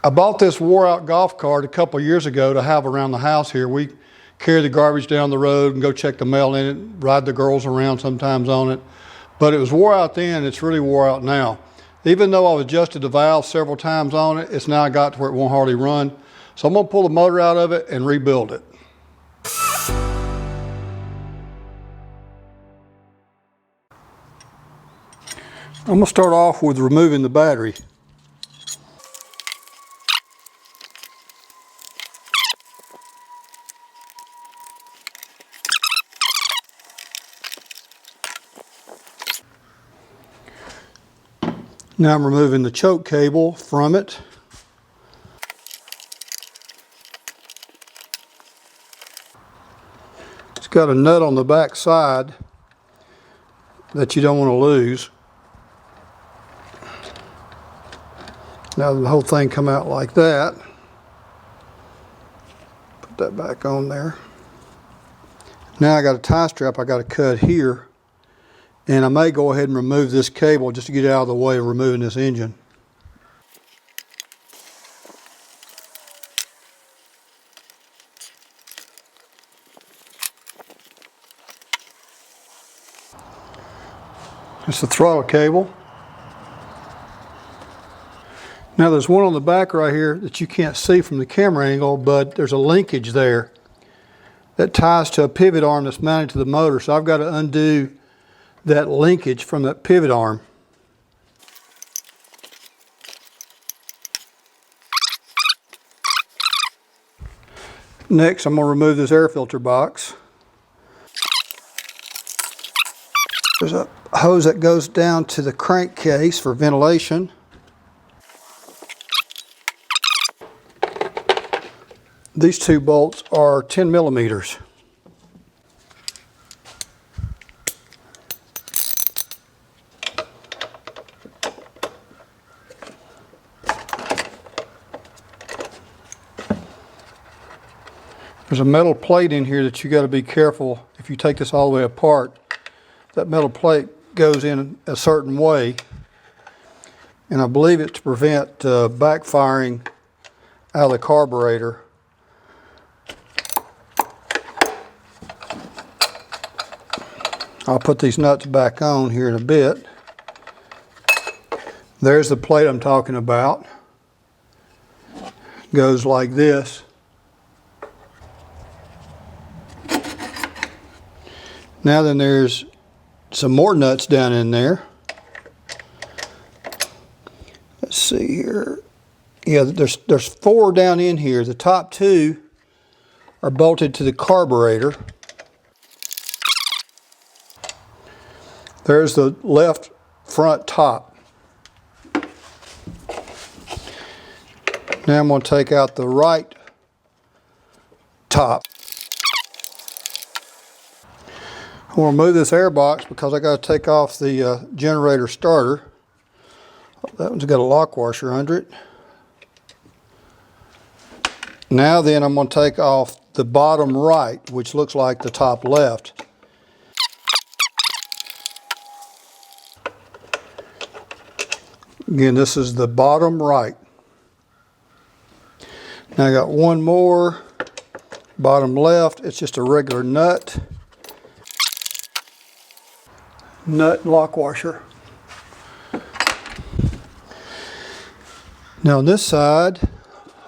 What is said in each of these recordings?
I bought this wore out golf cart a couple years ago to have around the house here. We carry the garbage down the road and go check the mail in it, ride the girls around sometimes on it. But it was wore out then, it's really wore out now. Even though I've adjusted the valve several times on it, it's now got to where it won't hardly run. So I'm gonna pull the motor out of it and rebuild it. I'm gonna start off with removing the battery. Now I'm removing the choke cable from it. It's got a nut on the back side that you don't want to lose. Now the whole thing come out like that. Put that back on there. Now I got a tie strap I got to cut here. And I may go ahead and remove this cable just to get out of the way of removing this engine. It's the throttle cable. Now there's one on the back right here that you can't see from the camera angle, but there's a linkage there that ties to a pivot arm that's mounted to the motor. So I've got to undo that linkage from that pivot arm. Next, I'm going to remove this air filter box. There's a hose that goes down to the crankcase for ventilation. These two bolts are 10 millimeters. There's a metal plate in here that you got to be careful. If you take this all the way apart, that metal plate goes in a certain way, and I believe it's to prevent backfiring out of the carburetor. I'll put these nuts back on here in a bit. There's the plate I'm talking about. Goes like this. Now then, there's some more nuts down in there. Let's see here. Yeah, there's 4 down in here. The top 2 are bolted to the carburetor. There's the left front top. Now I'm going to take out the right top. I'm going to remove this air box because I got to take off the generator starter. That one's got a lock washer under it. Now then, I'm going to take off the bottom right, which looks like the top left. Again, this is the bottom right. Now I got one more, bottom left. It's just a regular nut. Nut and lock washer. Now on this side,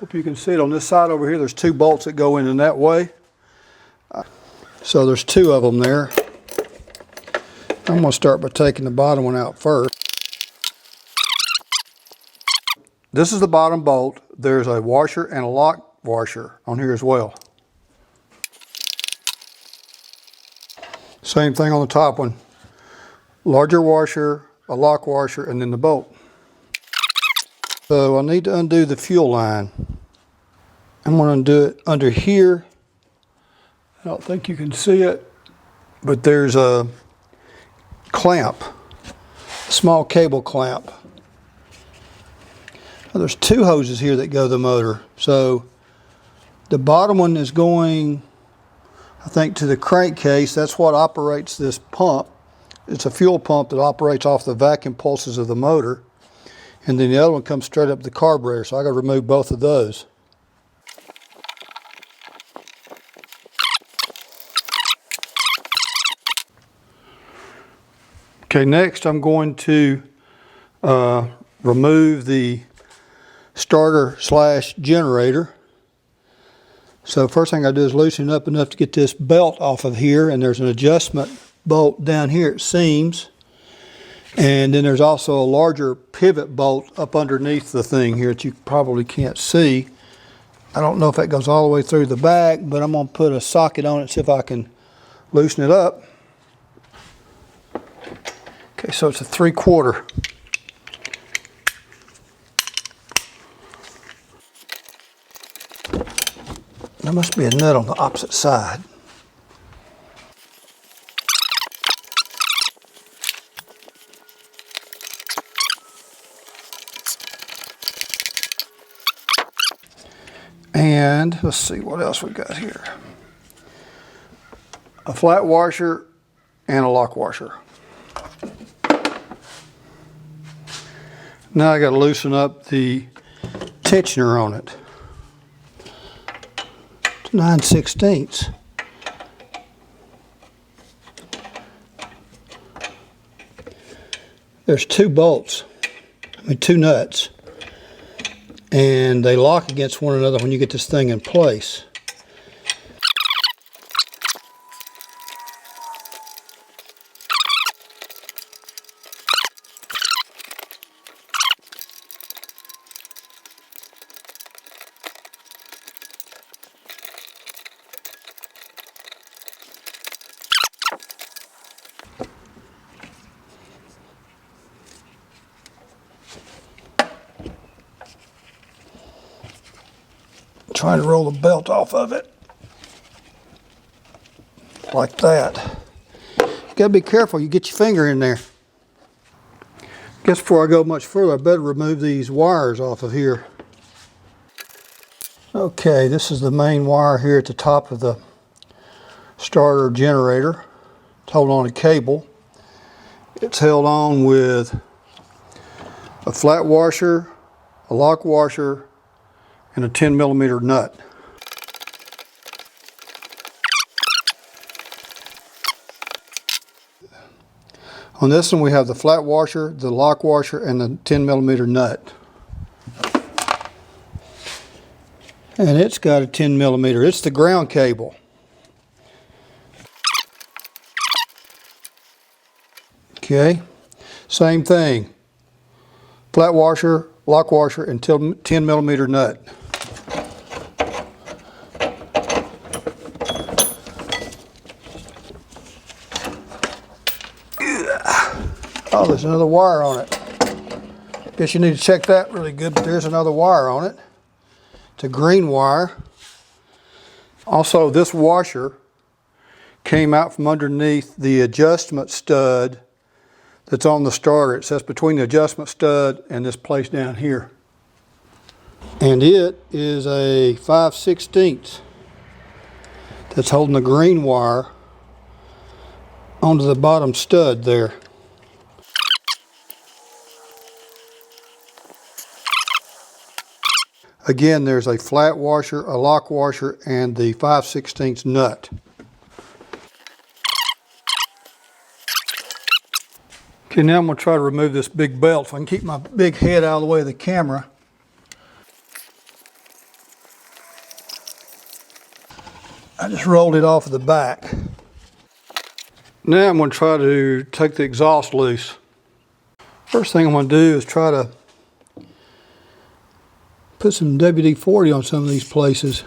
hope you can see it, on this side over here, there's 2 bolts that go in that way. So there's 2 of them there. I'm going to start by taking the bottom one out first. This is the bottom bolt. There's a washer and a lock washer on here as well. Same thing on the top one. Larger washer, a lock washer, and then the bolt. So I need to undo the fuel line. I'm going to undo it under here. I don't think you can see it, but there's a clamp, a small cable clamp. Now, there's 2 hoses here that go to the motor. So the bottom one is going, I think, to the crankcase. That's what operates this pump. It's a fuel pump that operates off the vacuum pulses of the motor. and then the other one comes straight up the carburetor, so I got to remove both of those. Okay, next I'm going to remove the starter slash generator. So first thing I do is loosen it up enough to get this belt off of here, and there's an adjustment bolt down here at seams, and then there's also a larger pivot bolt up underneath the thing here that you probably can't see. I don't know if that goes all the way through the back, but I'm going to put a socket on it and see if I can loosen it up. Okay, so it's a 3/4. There must be a nut on the opposite side. And let's see what else we got here. A flat washer and a lock washer. Now I got to loosen up the tensioner on it. It's 9/16. There's two bolts, two nuts, and they lock against one another when you get this thing in place. Trying to roll the belt off of it like that. You gotta be careful, you get your finger in there. Guess before I go much further, I better remove these wires off of here. Okay, this is the main wire here at the top of the starter generator. It's holding on a cable. It's held on with a flat washer, a lock washer, and a 10mm nut. On this one we have the flat washer, the lock washer, and the 10mm nut. And it's got a 10mm. It's the ground cable. Okay, same thing. Flat washer, lock washer, and 10mm nut. Oh, there's another wire on it. Guess you need to check that really good, but there's another wire on it. It's a green wire. Also, this washer came out from underneath the adjustment stud that's on the starter. It sits between the adjustment stud and this place down here. And it is a 5/16 that's holding the green wire onto the bottom stud there. Again, there's a flat washer, a lock washer, and the 5/16 nut. Okay, now I'm going to try to remove this big belt so I can keep my big head out of the way of the camera. I just rolled it off of the back. Now I'm going to try to take the exhaust loose. First thing I'm going to do is try to put some WD-40 on some of these places.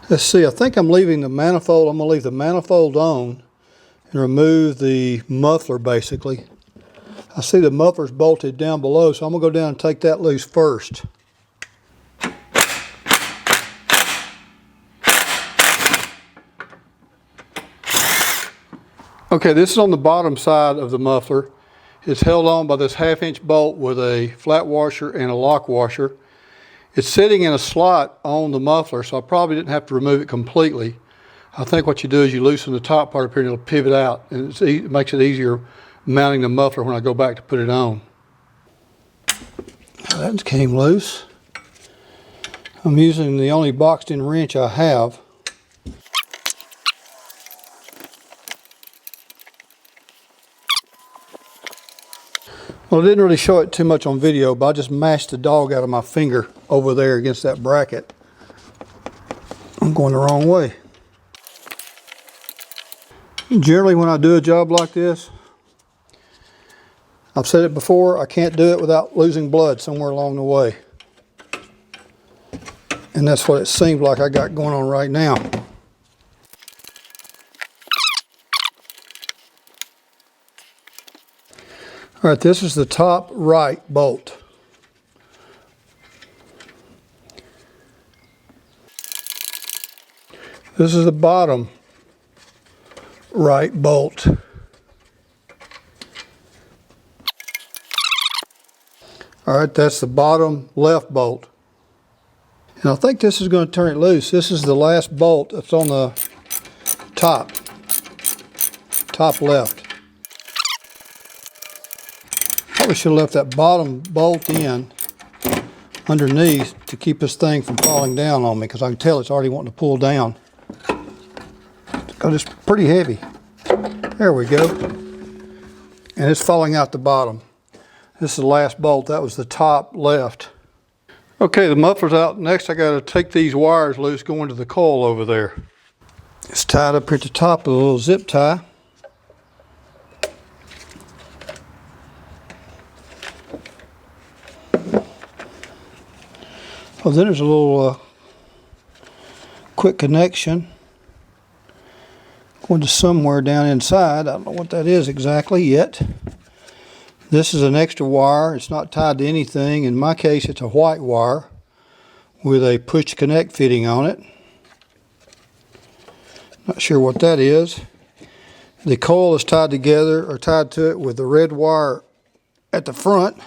Let's see, I think I'm leaving the manifold. I'm going to leave the manifold on and remove the muffler basically. I see the muffler's bolted down below, so I'm going to go down and take that loose first. Okay, this is on the bottom side of the muffler. It's held on by this 1/2-inch bolt with a flat washer and a lock washer. It's sitting in a slot on the muffler, so I probably didn't have to remove it completely. I think what you do is you loosen the top part up here and it'll pivot out, and it makes it easier mounting the muffler when I go back to put it on. That came loose. I'm using the only boxed in wrench I have. Well, I didn't really show it too much on video, but I just mashed the dog out of my finger over there against that bracket. I'm going the wrong way. Generally, when I do a job like this, I've said it before, I can't do it without losing blood somewhere along the way. And that's what it seems like I got going on right now. All right, this is the top right bolt. This is the bottom right bolt. All right, that's the bottom left bolt. And I think this is going to turn it loose. This is the last bolt that's on the top left. Probably should have left that bottom bolt in underneath to keep this thing from falling down on me, because I can tell it's already wanting to pull down. Because it's pretty heavy. There we go. And it's falling out the bottom. This is the last bolt. That was the top left. Okay, the muffler's out. Next I got to take these wires loose going to the coil over there. It's tied up here at the top with a little zip tie. Well, then there's a little quick connection going to somewhere down inside. I don't know what that is exactly yet. This is an extra wire. It's not tied to anything. In my case, it's a white wire with a push connect fitting on it. Not sure what that is. The coil is tied together, or tied to it, with the red wire at the front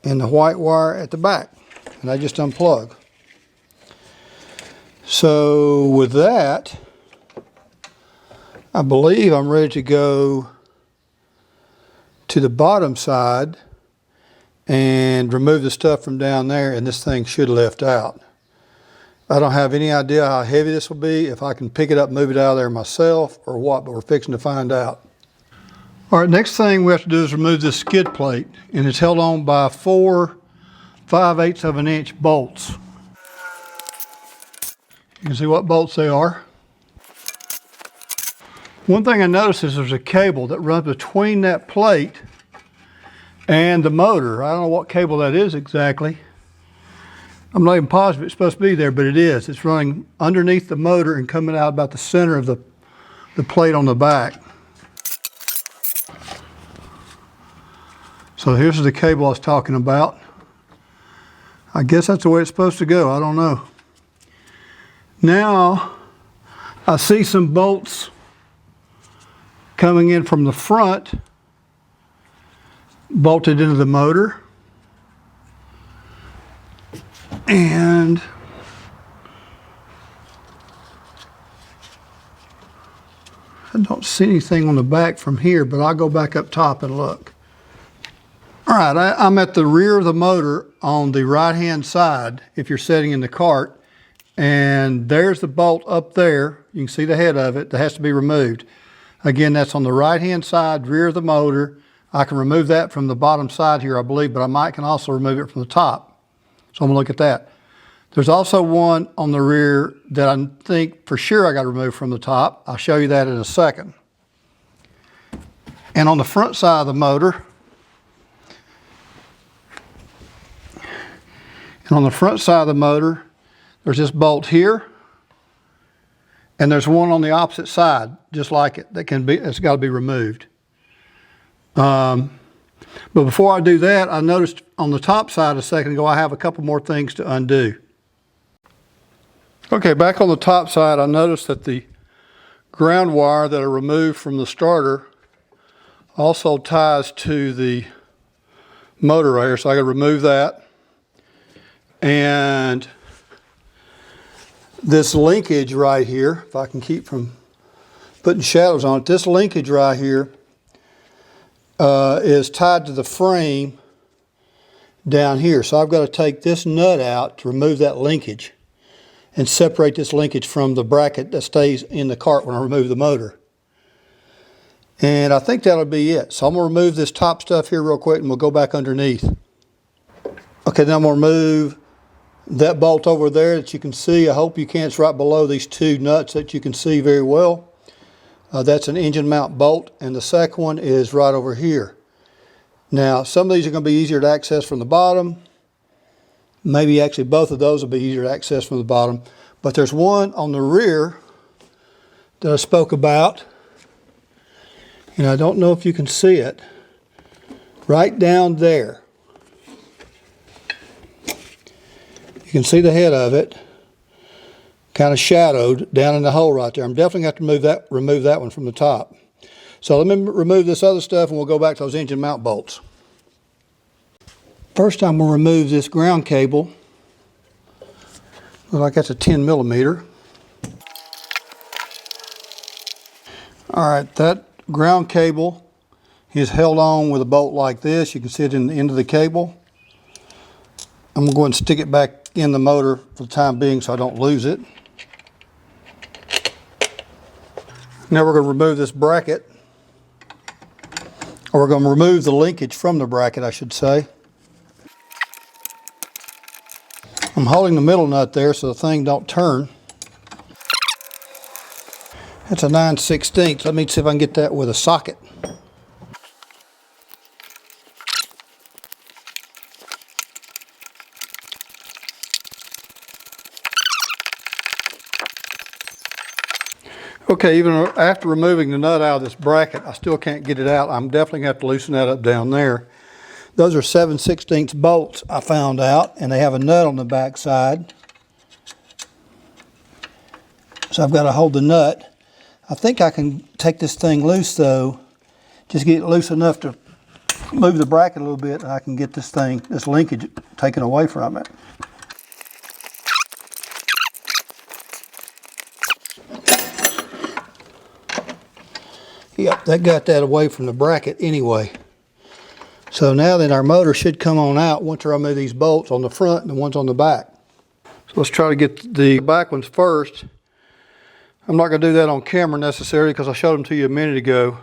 and the white wire at the back. And I just unplug. So with that, I believe I'm ready to go to the bottom side and remove the stuff from down there, and this thing should lift out. I don't have any idea how heavy this will be, if I can pick it up, move it out of there myself or what, but we're fixing to find out. All right, next thing we have to do is remove this skid plate, and it's held on by 4 5/8 of an inch bolts. You can see what bolts they are. One thing I noticed is there's a cable that runs between that plate and the motor. I don't know what cable that is exactly. I'm not even positive it's supposed to be there, but it is. It's running underneath the motor and coming out about the center of the plate on the back. So here's the cable I was talking about. I guess that's the way it's supposed to go. I don't know. Now, I see some bolts coming in from the front, bolted into the motor. And I don't see anything on the back from here, but I'll go back up top and look. All right, I'm at the rear of the motor on the right-hand side if you're sitting in the cart, and there's the bolt up there. You can see the head of it that has to be removed. Again, that's on the right-hand side, rear of the motor. I can remove that from the bottom side here, I believe, but I can also remove it from the top. So I'm gonna look at that. There's also one on the rear that I think for sure I got to remove from the top. I'll show you that in a second. And on the front side of the motor, there's this bolt here, and there's one on the opposite side, just like it, it's got to be removed. But before I do that, I noticed on the top side a second ago, I have a couple more things to undo. Okay, back on the top side, I noticed that the ground wire that I removed from the starter also ties to the motor right here, so I got to remove that. And this linkage right here, if I can keep from putting shadows on it, this linkage right here is tied to the frame down here. So I've got to take this nut out to remove that linkage and separate this linkage from the bracket that stays in the cart when I remove the motor. And I think that'll be it. So I'm going to remove this top stuff here real quick and we'll go back underneath. Okay, then I'm going to remove that bolt over there that you can see. I hope you can. It's right below these two nuts that you can see very well. That's an engine mount bolt, and the second one is right over here. Now, some of these are going to be easier to access from the bottom. Maybe actually both of those will be easier to access from the bottom. But there's one on the rear that I spoke about, and I don't know if you can see it, right down there. You can see the head of it, kind of shadowed down in the hole right there. I'm definitely going to have to remove that one from the top. So let me remove this other stuff and we'll go back to those engine mount bolts. First I'm going to remove this ground cable. Looks like that's a 10 millimeter. Alright, that ground cable is held on with a bolt like this. You can see it in the end of the cable. I'm going to go ahead and stick it back in the motor for the time being so I don't lose it. Now we're going to remove this bracket, or we're going to remove the linkage from the bracket, I should say. I'm holding the middle nut there so the thing don't turn. That's a 9/16. Let me see if I can get that with a socket. Okay, even after removing the nut out of this bracket, I still can't get it out. I'm definitely going to have to loosen that up down there. Those are 7/16 bolts I found out, and they have a nut on the back side. So I've got to hold the nut. I think I can take this thing loose though, just get it loose enough to move the bracket a little bit, and I can get this linkage taken away from it. Yep, that got that away from the bracket anyway. So now then our motor should come on out once I remove these bolts on the front and the ones on the back. So let's try to get the back ones first. I'm not going to do that on camera necessarily because I showed them to you a minute ago.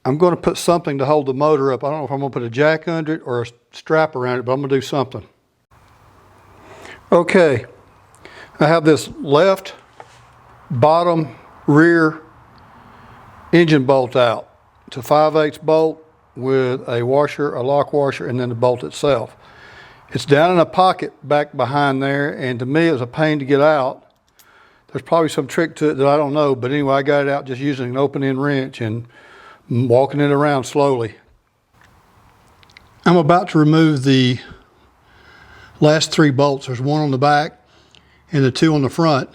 I'm going to put something to hold the motor up. I don't know if I'm going to put a jack under it or a strap around it, but I'm going to do something. Okay, I have this left, bottom, rear engine bolt out. It's a 5/8 bolt with a washer, a lock washer, and then the bolt itself. It's down in a pocket back behind there, and to me it was a pain to get out. There's probably some trick to it that I don't know, but anyway, I got it out just using an open-end wrench and walking it around slowly. I'm about to remove the last 3 bolts. There's one on the back and the 2 on the front.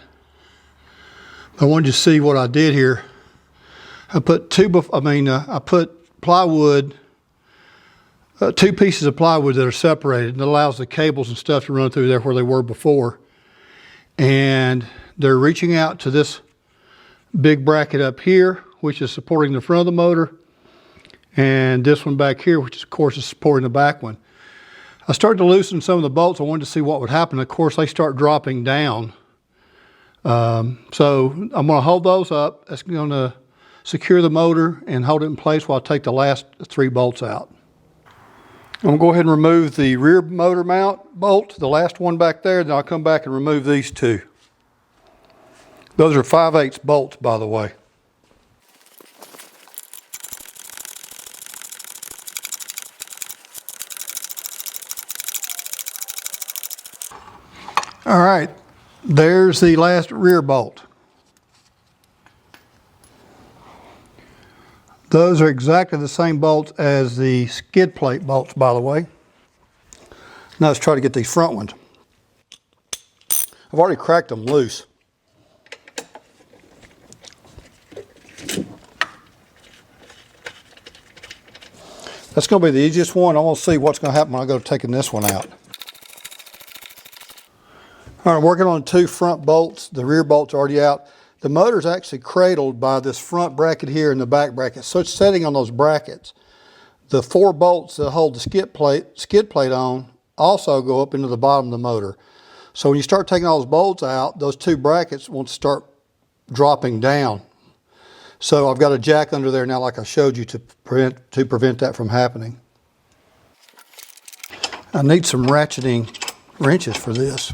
I wanted you to see what I did here. I put I put plywood, 2 pieces of plywood that are separated, and it allows the cables and stuff to run through there where they were before. And they're reaching out to this big bracket up here, which is supporting the front of the motor, and this one back here, which of course is supporting the back one. I started to loosen some of the bolts. I wanted to see what would happen. Of course, they start dropping down. So I'm going to hold those up. That's going to secure the motor and hold it in place while I take the last 3 bolts out. I'm going to go ahead and remove the rear motor mount bolt, the last one back there, then I'll come back and remove these 2. Those are 5/8 bolts, by the way. All right, there's the last rear bolt. Those are exactly the same bolts as the skid plate bolts, by the way. Now let's try to get these front ones. I've already cracked them loose. That's going to be the easiest one. I want to see what's going to happen when I go taking this one out. All right, working on 2 front bolts. The rear bolt's already out. The motor's actually cradled by this front bracket here and the back bracket. So it's setting on those brackets. The 4 bolts that hold the skid plate on also go up into the bottom of the motor. So when you start taking all those bolts out, those 2 brackets want to start dropping down. So I've got a jack under there now, like I showed you, to prevent that from happening. I need some ratcheting wrenches for this.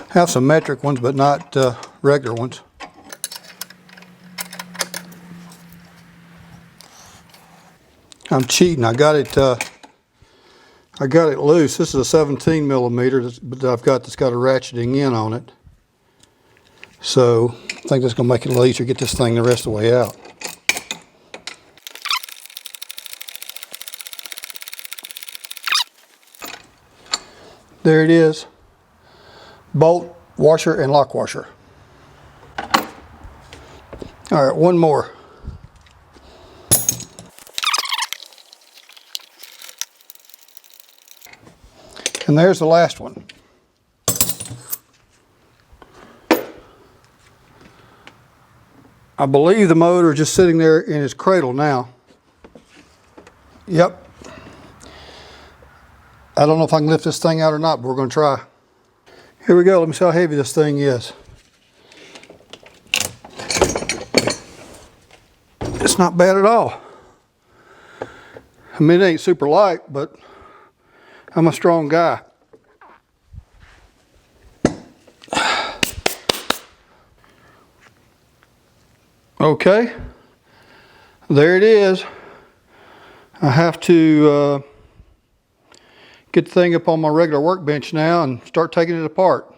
I have some metric ones, but not regular ones. I'm cheating. I got it loose. This is a 17 millimeter, but I've got that's got a ratcheting in on it. So I think that's gonna make it a little easier to get this thing the rest of the way out. There it is. Bolt, washer, and lock washer. All right, one more. And there's the last one. I believe the motor is just sitting there in its cradle now. Yep. I don't know if I can lift this thing out or not, but we're going to try. Here we go. Let me see how heavy this thing is. It's not bad at all. I mean, it ain't super light, but I'm a strong guy. Okay, there it is. I have to get the thing up on my regular workbench now and start taking it apart.